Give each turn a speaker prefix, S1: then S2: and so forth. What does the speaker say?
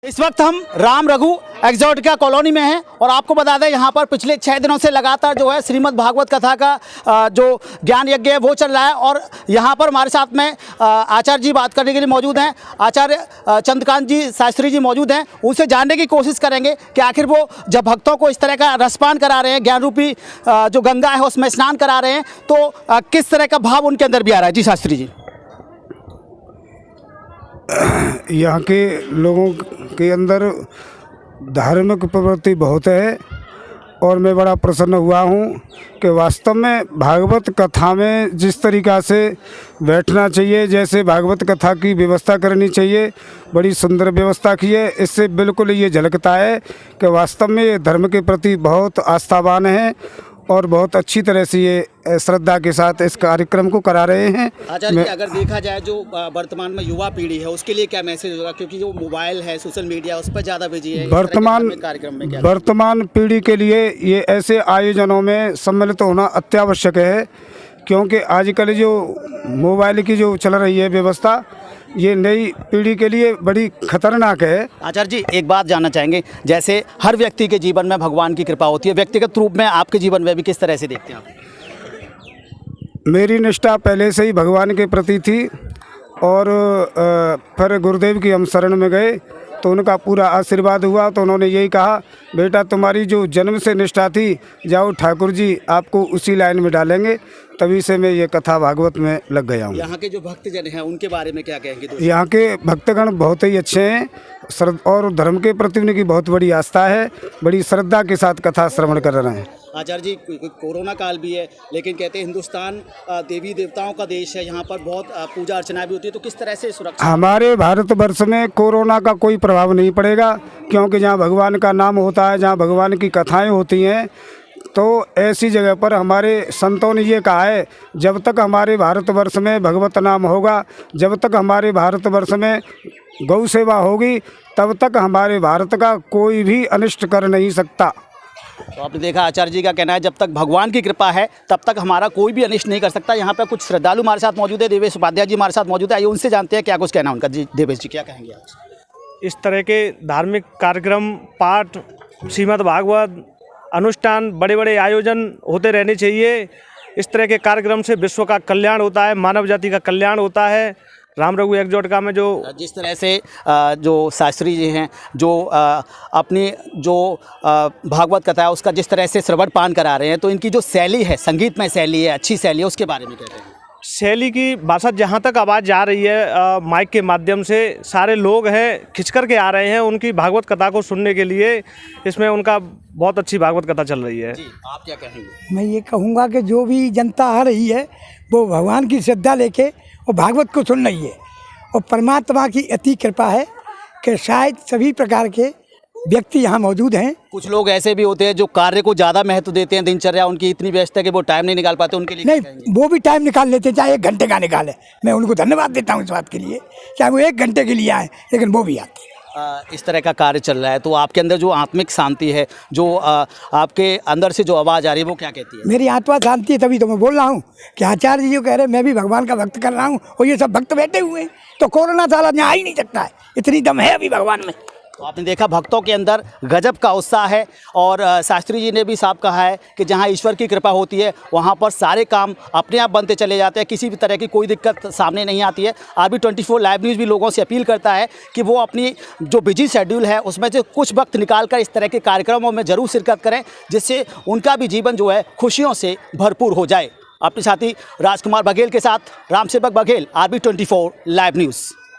S1: इस वक्त हम राम रघु एक्सोटिका कॉलोनी में हैं और आपको बता दें यहाँ पर पिछले 6 दिनों से लगातार जो है श्रीमद् भागवत कथा का जो ज्ञान यज्ञ है वो चल रहा है। और यहाँ पर हमारे साथ में आचार्य जी बात करने के लिए मौजूद हैं। आचार्य चंद्रकांत जी शास्त्री जी मौजूद हैं। उनसे जानने की कोशिश करेंगे कि आखिर वो जब भक्तों को इस तरह का रसपान करा रहे हैं, ज्ञान रूपी जो गंगा है उसमें स्नान करा रहे हैं, तो किस तरह का भाव उनके अंदर भी आ रहा है। जी शास्त्री जी।
S2: यहाँ के लोगों के अंदर धार्मिक प्रवृत्ति बहुत है और मैं बड़ा प्रसन्न हुआ हूँ कि वास्तव में भागवत कथा में जिस तरीक़ा से बैठना चाहिए, जैसे भागवत कथा की व्यवस्था करनी चाहिए, बड़ी सुंदर व्यवस्था की है। इससे बिल्कुल ये झलकता है कि वास्तव में ये धर्म के प्रति बहुत आस्थावान है और बहुत अच्छी तरह से ये श्रद्धा के साथ इस कार्यक्रम को करा रहे हैं।
S1: आचार्य जी, अगर देखा जाए जो वर्तमान में युवा पीढ़ी है उसके लिए क्या मैसेज होगा, क्योंकि जो मोबाइल है, सोशल मीडिया, उस पर ज़्यादा बिजी है,
S2: वर्तमान पीढ़ी के लिए ये ऐसे आयोजनों में सम्मिलित होना अत्यावश्यक है, क्योंकि आजकल जो मोबाइल की जो चल रही है व्यवस्था, ये नई पीढ़ी के लिए बड़ी खतरनाक है।
S1: आचार्य जी, एक बात जानना चाहेंगे, जैसे हर व्यक्ति के जीवन में भगवान की कृपा होती है, व्यक्तिगत रूप में आपके जीवन में भी किस तरह से देखते हैं आप?
S2: मेरी निष्ठा पहले से ही भगवान के प्रति थी और फिर गुरुदेव की हम शरण में गए तो उनका पूरा आशीर्वाद हुआ। तो उन्होंने यही कहा, बेटा तुम्हारी जो जन्म से निष्ठा थी, जाओ ठाकुर जी आपको उसी लाइन में डालेंगे। तभी से मैं ये कथा भागवत में लग गया हूँ।
S1: यहाँ के जो भक्तजन हैं उनके बारे में क्या कहेंगे?
S2: यहाँ के भक्तगण बहुत ही अच्छे हैं और धर्म के प्रति उनकी बहुत बड़ी आस्था है, बड़ी श्रद्धा के साथ कथा श्रवण कर रहे हैं।
S1: आचार्य जी, कोरोना काल भी है, लेकिन कहते हैं हिंदुस्तान देवी देवताओं का देश है, यहाँ पर बहुत पूजा अर्चना भी होती है, तो किस तरह से सुरक्षा? हमारे
S2: भारतवर्ष में कोरोना का कोई प्रभाव नहीं पड़ेगा, क्योंकि जहाँ भगवान का नाम होता है, जहाँ भगवान की कथाएं होती हैं, तो ऐसी जगह पर हमारे संतों ने ये कहा है, जब तक हमारे भारतवर्ष में भगवत नाम होगा, जब तक हमारे भारतवर्ष में गौ सेवा होगी, तब तक हमारे भारत का कोई भी अनिष्ट कर नहीं सकता।
S1: तो आपने देखा आचार्य जी का कहना है, जब तक भगवान की कृपा है तब तक हमारा कोई भी अनिष्ट नहीं कर सकता। यहाँ पे कुछ श्रद्धालु हमारे साथ मौजूद है, देवेश उपाध्याय जी हमारे साथ मौजूद है, आइए उनसे जानते हैं क्या कुछ कहना उनका। जी देवेश जी, क्या कहेंगे आप?
S3: इस तरह के धार्मिक कार्यक्रम, पाठ, श्रीमद् भागवत अनुष्ठान, बड़े बड़े आयोजन होते रहने चाहिए। इस तरह के कार्यक्रम से विश्व का कल्याण होता है, मानव जाति का कल्याण होता है। राम रघु एक्सोटिका में जो
S1: जिस तरह से जो शास्त्री जी हैं, जो अपनी जो भागवत कथा है उसका जिस तरह से श्रवण पान करा रहे हैं, तो इनकी जो शैली है, संगीतमय शैली है, अच्छी शैली है, उसके बारे में कहते हैं?
S3: शैली की भाषा, जहाँ तक आवाज़ जा रही है माइक के माध्यम से, सारे लोग हैं खिंच कर के आ रहे हैं उनकी भागवत कथा को सुनने के लिए। इसमें उनका बहुत अच्छी भागवत कथा चल रही है।
S1: जी, आप क्या कहेंगे?
S4: मैं ये कहूँगा कि जो भी जनता आ रही है वो भगवान की श्रद्धा लेके और भागवत को सुन रही है, और परमात्मा की अति कृपा है कि शायद सभी प्रकार के व्यक्ति यहाँ मौजूद हैं।
S1: कुछ लोग ऐसे भी होते हैं जो कार्य को ज़्यादा महत्व देते हैं, दिनचर्या उनकी इतनी व्यस्त है कि वो टाइम नहीं निकाल पाते, उनके लिए
S4: नहीं, वो भी टाइम निकाल लेते, चाहे 1 घंटे का निकाले। मैं उनको धन्यवाद देता हूँ इस बात के लिए, चाहे वो 1 घंटे के लिए आए, लेकिन वो भी आते हैं।
S1: इस तरह का कार्य चल रहा है, तो आपके अंदर जो आत्मिक शांति है, जो आपके अंदर से जो आवाज़ आ रही है, वो क्या कहती है?
S4: मेरी आत्मा शांति है, तभी तो मैं बोल रहा हूँ कि आचार्य जी जो कह रहे हैं, मैं भी भगवान का भक्त कर रहा हूँ और ये सब भक्त बैठे हुए हैं, तो कोरोना साला यहाँ आ ही नहीं सकता है, इतनी दम है अभी भगवान में।
S1: तो आपने देखा भक्तों के अंदर गजब का उत्साह है, और शास्त्री जी ने भी साफ कहा है कि जहां ईश्वर की कृपा होती है वहां पर सारे काम अपने आप बनते चले जाते हैं, किसी भी तरह की कोई दिक्कत सामने नहीं आती है। RB24 लाइव न्यूज़ भी लोगों से अपील करता है कि वो अपनी जो बिजी शेड्यूल है उसमें से कुछ वक्त निकाल कर इस तरह के कार्यक्रमों में ज़रूर शिरकत करें, जिससे उनका भी जीवन जो है खुशियों से भरपूर हो जाए। अपने साथी राजकुमार बघेल के साथ Ramsevak Baghel, RB24 live news.